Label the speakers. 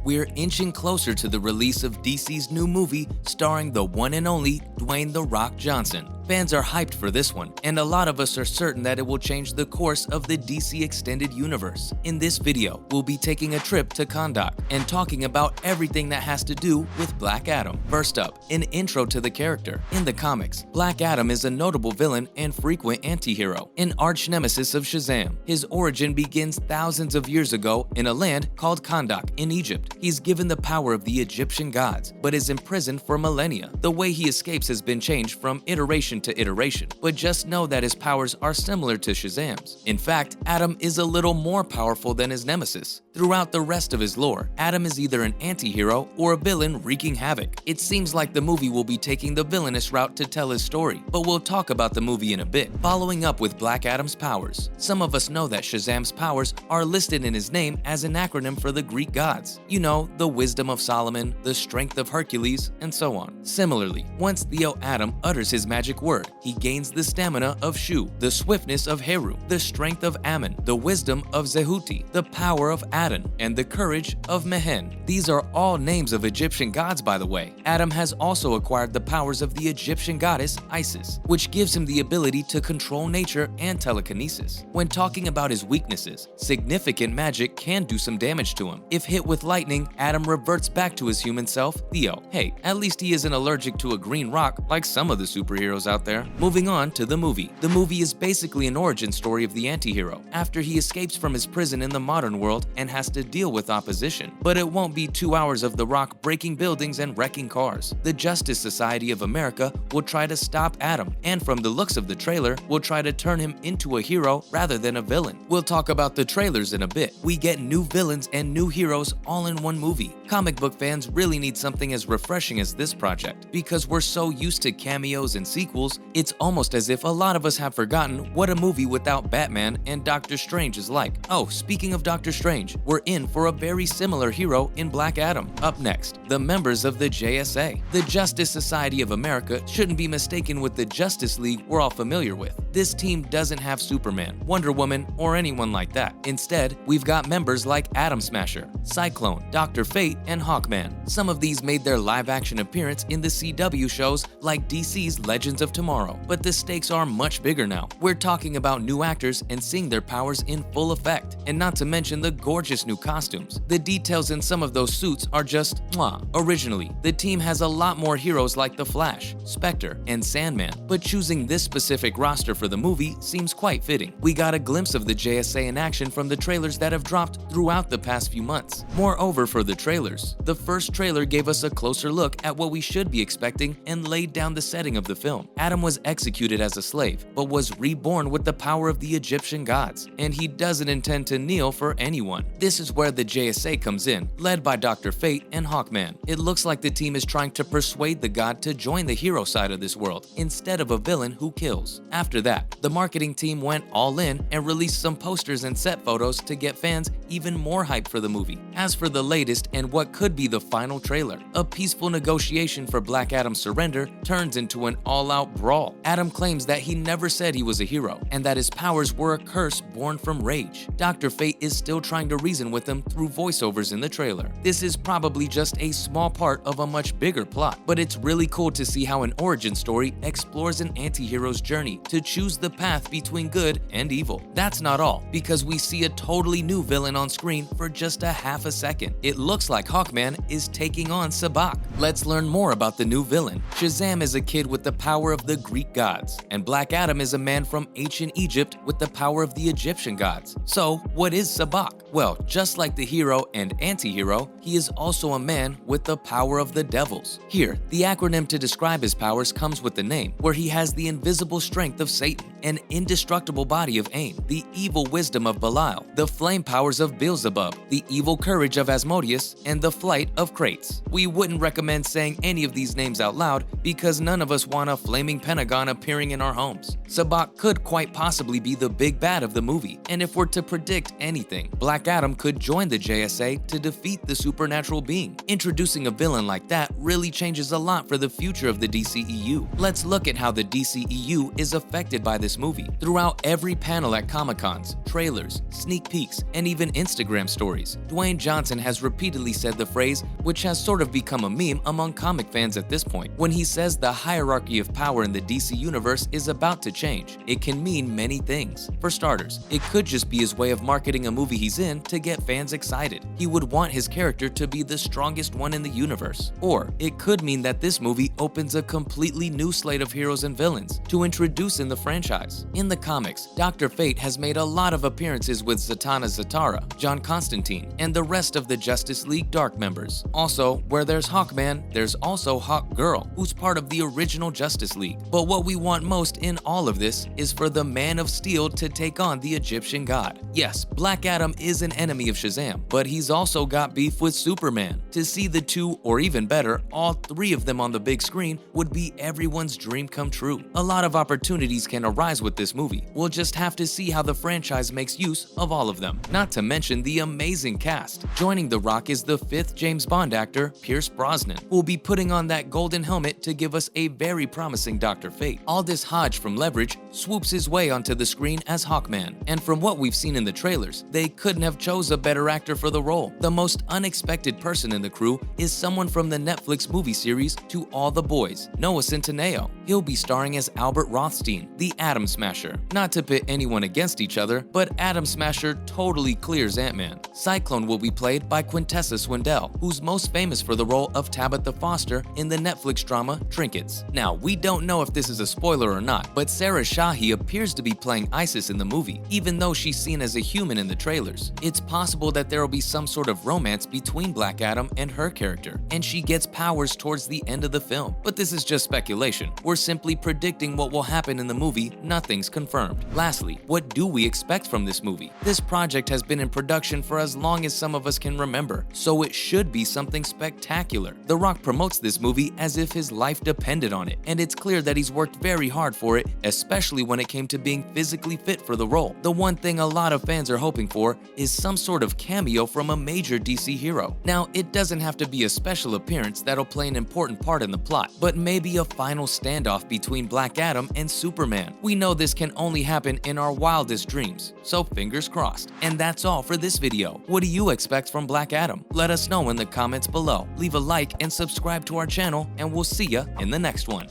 Speaker 1: we're inching closer to the release of DC's new movie starring the one and only Dwayne "The Rock" Johnson. Fans are hyped for this one, and a lot of us are certain that it will change the course of the DC Extended Universe. In this video, we'll be taking a trip to Kahndaq and talking about everything that has to do with Black Adam. First up, an intro to the character. In the comics, Black Adam is a notable villain and frequent antihero, an arch-nemesis of Shazam. His origin begins thousands of years ago in a land called Kahndaq in Egypt. He's given the power of the Egyptian gods, but is imprisoned for millennia. The way he escapes has been changed from iteration to iteration, but just know that his powers are similar to Shazam's. In fact, Adam is a little more powerful than his nemesis. Throughout the rest of his lore, Adam is either an anti-hero or a villain wreaking havoc. It seems like the movie will be taking the villainous route to tell his story, but we'll talk about the movie in a bit. Following up with Black Adam's powers, some of us know that Shazam's powers are listed in his name as an acronym for the Greek gods. You know, the wisdom of Solomon, the strength of Hercules, and so on. Similarly, once Theo Adam utters his magic word, he gains the stamina of Shu, the swiftness of Heru, the strength of Ammon, the wisdom of Zehuti, the power of Adon, and the courage of Mehen. These are all names of Egyptian gods, by the way. Adam has also acquired the powers of the Egyptian goddess Isis, which gives him the ability to control nature and telekinesis. When talking about his weaknesses, significant magic can do some damage to him. If hit with lightning, Adam reverts back to his human self, Theo. Hey, at least he isn't allergic to a green rock like some of the superheroes out there. Moving on to the movie. The movie is basically an origin story of the antihero after he escapes from his prison in the modern world and has to deal with opposition. But it won't be 2 hours of The Rock breaking buildings and wrecking cars. The Justice Society of America will try to stop Adam, and from the looks of the trailer, will try to turn him into a hero rather than a villain. We'll talk about the trailers in a bit. We get new villains and new heroes all in one movie. Comic book fans really need something as refreshing as this project, because we're so used to cameos and sequels, it's almost as if a lot of us have forgotten what a movie without Batman and Doctor Strange is like. Oh, speaking of Doctor Strange, we're in for a very similar hero in Black Adam. Up next, the members of the JSA. The Justice Society of America shouldn't be mistaken with the Justice League we're all familiar with. This team doesn't have Superman, Wonder Woman, or anyone like that. Instead, we've got members like Atom Smasher, Cyclone, Dr. Fate, and Hawkman. Some of these made their live-action appearance in the CW shows like DC's Legends of Tomorrow, but the stakes are much bigger now. We're talking about new actors and seeing their powers in full effect, and not to mention the gorgeous new costumes. The details in some of those suits are just mwah. Originally, the team has a lot more heroes like The Flash, Spectre, and Sandman, but choosing this specific roster for the movie seems quite fitting. We got a glimpse of the JSA in action from the trailers that have dropped throughout the past few months. Moreover, for the trailers, the first trailer gave us a closer look at what we should be expecting and laid down the setting of the film. Adam was executed as a slave, but was reborn with the power of the Egyptian gods, and he doesn't intend to kneel for anyone. This is where the JSA comes in, led by Dr. Fate and Hawkman. It looks like the team is trying to persuade the god to join the hero side of this world, instead of a villain who kills. After that, the marketing team went all in and released some posters and set photos to get fans even more hyped for the movie. As for the latest and what could be the final trailer, a peaceful negotiation for Black Adam's surrender turns into an all-out brawl. Adam claims that he never said he was a hero, and that his powers were a curse born from rage. Dr. Fate is still trying to reason with him through voiceovers in the trailer. This is probably just a small part of a much bigger plot, but it's really cool to see how an origin story explores an anti-hero's journey to choose the path between good and evil. That's not all, because we see a totally new villain on screen for just a half a second. It looks like Hawkman is taking on Sabbac. Let's learn more about the new villain. Shazam is a kid with the power of the Greek gods, and Black Adam is a man from ancient Egypt with the power of the Egyptian gods. So, what is Sabbac? Well, just like the hero and anti-hero, he is also a man with the power of the devils. Here, the acronym to describe his powers comes with the name, where he has the invisible strength of Satan, an indestructible body of Ain, the evil wisdom of Belial, the flame powers of Beelzebub, the evil courage of Asmodeus, and the flight of Krates. We wouldn't recommend saying any of these names out loud because none of us want a flaming pentagon appearing in our homes. Sabbac could quite possibly be the big bad of the movie, and if we're to predict anything, Black Adam could join the JSA to defeat the supernatural being. Introducing a villain like that really changes a lot for the future of the DCEU. Let's look at how the DCEU is affected by this movie. Throughout every panel at Comic-Cons, trailers, sneak peeks, and even Instagram stories, Dwayne Johnson has repeatedly said the phrase, which has sort of become a meme among comic fans at this point. When he says the hierarchy of power in the DC universe is about to change, it can mean many things. For starters, it could just be his way of marketing a movie he's in to get fans excited. He would want his character to be the strongest one in the universe. Or it could mean that this movie opens a completely new slate of heroes and villains to introduce in the franchise. In the comics, Dr. Fate has made a lot of appearances with Zatanna Zatara, John Constantine, and the rest of the Justice League Dark members. Also, where there's Hawkman, there's also Hawkgirl, who's part of the original Justice League. But what we want most in all of this is for the Man of Steel to take on the Egyptian god. Yes, Black Adam is an enemy of Shazam, but he's also got beef with Superman. To see the two, or even better, all three of them on the big screen would be everyone's dream come true. A lot of opportunities can arise with this movie. We'll just have to see how the franchise makes use of all of them. Not to mention the amazing cast. Joining The Rock is the 5th James Bond actor, Pierce Brosnan, who will be putting on that golden helmet to give us a very promising Dr. Fate. Aldous Hodge from Leverage swoops his way onto the screen as Hawkman, and from what we've seen in the trailers, they couldn't have chose a better actor for the role. The most unexpected person in the crew is someone from the Netflix movie series To All the Boys, Noah Centineo. He'll be starring as Albert Rothstein, the Atom Smasher. Not to pit anyone against each other, but Atom Smasher totally clears Ant-Man. Cyclone will be played by Quintessa Swindell, who's most famous for the role of Tabitha Foster in the Netflix drama Trinkets. Now, we don't know if this is a spoiler or not, but Sarah Shahi appears to be playing Isis in the movie, even though she's seen as a human in the trailers. It's possible that there will be some sort of romance between Black Adam and her character, and she gets powers towards the end of the film. But this is just speculation. We're simply predicting what will happen in the movie, nothing's confirmed. Lastly, what do we expect from this movie? This project has been in production for as long as some of us can remember, so it should be something spectacular. The Rock promotes this movie as if his life depended on it, and it's clear that he's worked very hard for it, especially when it came to being physically fit for the role. The one thing a lot of fans are hoping for is some sort of cameo from a major DC hero. Now, it doesn't have to be a special appearance that'll play an important part in the plot, but maybe a final standoff between Black Adam and Superman. We know this can only happen in our wildest dreams, so fingers crossed. And that's all for this video. What do you expect from Black Adam? Let us know in the comments below. Leave a like and subscribe to our channel, and we'll see ya in the next one.